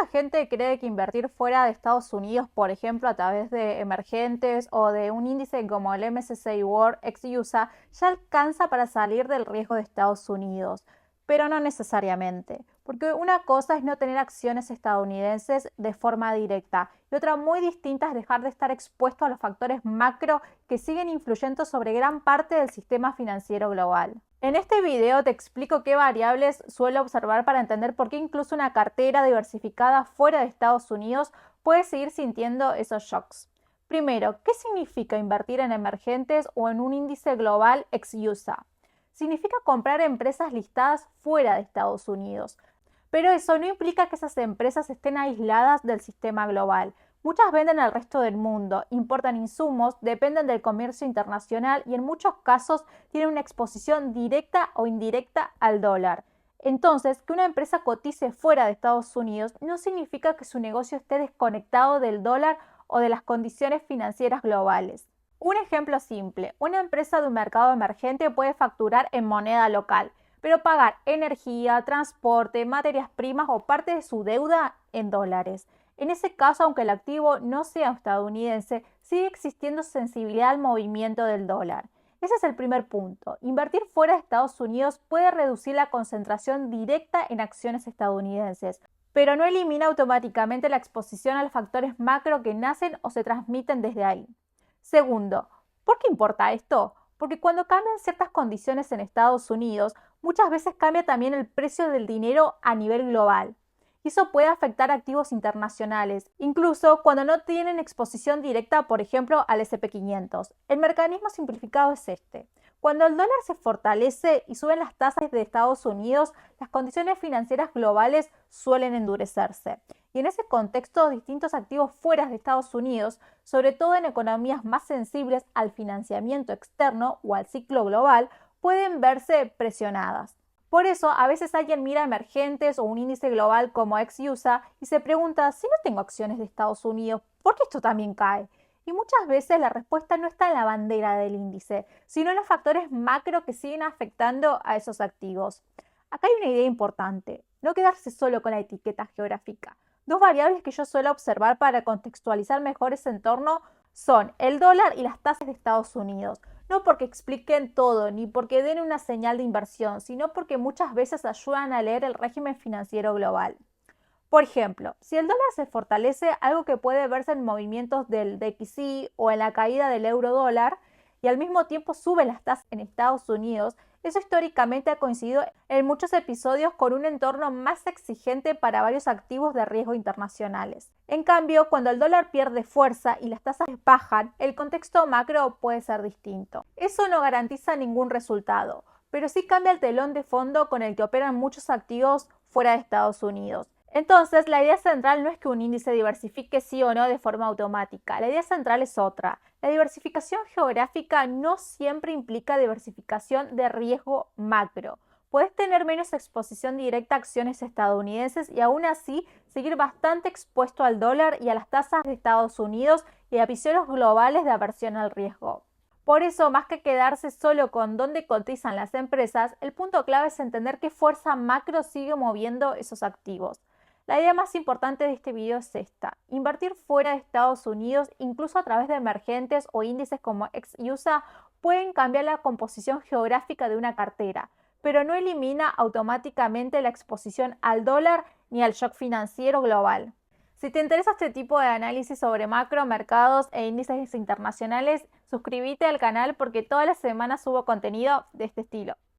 Mucha gente cree que invertir fuera de Estados Unidos, por ejemplo, a través de emergentes o de un índice como el MSCI World ex USA, ya alcanza para salir del riesgo de Estados Unidos, pero no necesariamente, porque una cosa es no tener acciones estadounidenses de forma directa y otra muy distinta es dejar de estar expuesto a los factores macro que siguen influyendo sobre gran parte del sistema financiero global. En este video te explico qué variables suelo observar para entender por qué incluso una cartera diversificada fuera de Estados Unidos puede seguir sintiendo esos shocks. Primero, ¿qué significa invertir en emergentes o en un índice global ex USA? Significa comprar empresas listadas fuera de Estados Unidos, pero eso no implica que esas empresas estén aisladas del sistema global. Muchas venden al resto del mundo, importan insumos, dependen del comercio internacional y en muchos casos tienen una exposición directa o indirecta al dólar. Entonces, que una empresa cotice fuera de Estados Unidos no significa que su negocio esté desconectado del dólar o de las condiciones financieras globales. Un ejemplo simple, una empresa de un mercado emergente puede facturar en moneda local, pero pagar energía, transporte, materias primas o parte de su deuda en dólares. En ese caso, aunque el activo no sea estadounidense, sigue existiendo sensibilidad al movimiento del dólar. Ese es el primer punto. Invertir fuera de Estados Unidos puede reducir la concentración directa en acciones estadounidenses, pero no elimina automáticamente la exposición a los factores macro que nacen o se transmiten desde ahí. Segundo, ¿por qué importa esto? Porque cuando cambian ciertas condiciones en Estados Unidos, muchas veces cambia también el precio del dinero a nivel global. Y eso puede afectar activos internacionales, incluso cuando no tienen exposición directa, por ejemplo, al SP500. El mecanismo simplificado es este. Cuando el dólar se fortalece y suben las tasas de Estados Unidos, las condiciones financieras globales suelen endurecerse. Y en ese contexto, distintos activos fuera de Estados Unidos, sobre todo en economías más sensibles al financiamiento externo o al ciclo global, pueden verse presionadas. Por eso, a veces alguien mira emergentes o un índice global como ex USA y se pregunta, si no tengo acciones de Estados Unidos, ¿por qué esto también cae? Y muchas veces la respuesta no está en la bandera del índice, sino en los factores macro que siguen afectando a esos activos. Acá hay una idea importante, no quedarse solo con la etiqueta geográfica. Dos variables que yo suelo observar para contextualizar mejor ese entorno son el dólar y las tasas de Estados Unidos. No porque expliquen todo, ni porque den una señal de inversión, sino porque muchas veces ayudan a leer el régimen financiero global. Por ejemplo, si el dólar se fortalece, algo que puede verse en movimientos del DXY o en la caída del euro dólar, y al mismo tiempo suben las tasas en Estados Unidos, eso históricamente ha coincidido en muchos episodios con un entorno más exigente para varios activos de riesgo internacionales. En cambio, cuando el dólar pierde fuerza y las tasas bajan, el contexto macro puede ser distinto. Eso no garantiza ningún resultado, pero sí cambia el telón de fondo con el que operan muchos activos fuera de Estados Unidos. Entonces, la idea central no es que un índice diversifique sí o no de forma automática. La idea central es otra. La diversificación geográfica no siempre implica diversificación de riesgo macro. Puedes tener menos exposición directa a acciones estadounidenses y aún así seguir bastante expuesto al dólar y a las tasas de Estados Unidos y a visiones globales de aversión al riesgo. Por eso, más que quedarse solo con dónde cotizan las empresas, el punto clave es entender qué fuerza macro sigue moviendo esos activos. La idea más importante de este video es esta: invertir fuera de Estados Unidos, incluso a través de emergentes o índices como ex USA, pueden cambiar la composición geográfica de una cartera, pero no elimina automáticamente la exposición al dólar ni al shock financiero global. Si te interesa este tipo de análisis sobre macro, mercados e índices internacionales, suscríbete al canal porque todas las semanas subo contenido de este estilo.